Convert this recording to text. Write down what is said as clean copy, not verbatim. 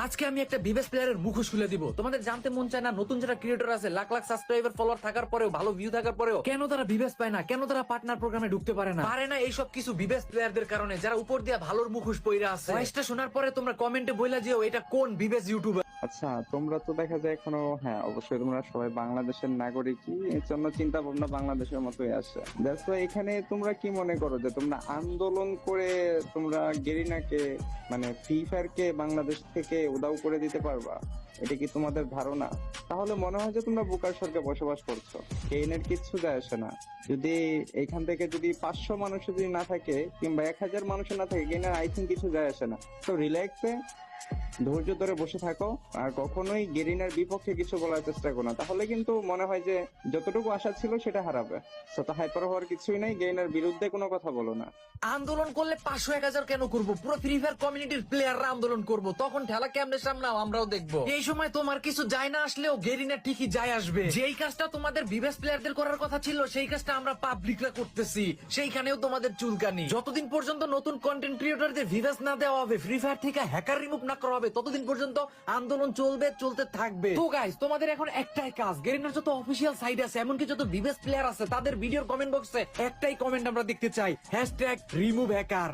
আজকে আমি একটা বিবেস প্লেয়ারের মুখোশ খুলে দিব। তোমাদের জানতে মন চায় না নতুন যারা ক্রিয়েটর আছে লাখ লাখ সাবস্ক্রাইবার ফলোয়ার থাকার পরেও, ভালো ভিউ থাকার পরেও কেন তারা বিবেস পায় না, কেন তারা পার্টনার প্রোগ্রামে ঢুকতে পারে না? পারে না এইসব কিছু বিবেস প্লেয়ারদের কারণে, যারা উপর দিয়ে ভালোর মুখোশ পইরা আছে। ভয়েসটা শোনার পরে তোমরা কমেন্টে বইলা যেও এটা কোন বিবেস ইউটিউবার। আচ্ছা, তোমরা তো দেখা যায় এখনো, হ্যাঁ অবশ্যই তোমরা সবাই বাংলাদেশের নাগরিকই, এর জন্য চিন্তা ভাবনা বাংলাদেশের মতোই আসে। দেখো এখানে তোমরা কি মনে করো যে তোমরা আন্দোলন করে তোমরা গেরিনাকে মানে ফ্রি ফায়ারকে বাংলাদেশ থেকে উধাও করে দিতে পারবা? এটা কি তোমাদের ধারণা? তাহলে মনে হয় যে তোমরা বুকার স্বর্গে বসবাস করছো। গেইনের কিচ্ছু যায় আসে না। যদি এখান থেকে যদি 500 মানুষ যদি না থাকে কিংবা 1000 মানুষ না থাকে, গেইনের আই থিঙ্ক কিছু যায় আসে না। তো রিল্যাক্সে ধৈর্য ধরে বসে থাকো, আর কখনোই গেরিনার বিপক্ষে কিছু বলার চেষ্টা করো না, তাহলে কিন্তু মনে হয় যে যতটুকু আশা ছিল সেটা হারাবে। তো হাইপার হওয়ার কিছুই নাই, গেরিনার বিরুদ্ধে কোনো কথা বলো না। আন্দোলন করলে 500-1000 কেন করবো? পুরো ফ্রি ফায়ার কমিউনিটির প্লেয়াররা আন্দোলন করবো, তখন ঠেলা কেমনে সামলাও আমরাও দেখবো। এই সময় তোমার কিছু যায় না আসলেও গেরিনা ঠিকই যায় আসবে। যেই কাজটা তোমাদের বিবেস প্লেয়ারদের করার কথা ছিল সেই কাজটা আমরা পাবলিকরা করতেছি, সেইখানেও তোমাদের চুলকানি। যতদিন পর্যন্ত নতুন কন্টেন্ট ক্রিয়েটরদের ভিউস না দেওয়া হবে, ফ্রি ফায়ার থেকে হ্যাকার রিমুভ না করা হবে, ততদিন পর্যন্ত আন্দোলন চলবে, চলতে থাকবে। তো গাইস, তোমাদের এখন একটাই কাজ, গেরিনার যত অফিসিয়াল সাইট আছে, এমনকি যত বিবেস প্লেয়ার আছে, তাদের ভিডিওর কমেন্ট বক্সে একটাই কমেন্ট আমরা দেখতে চাই, #remove hacker।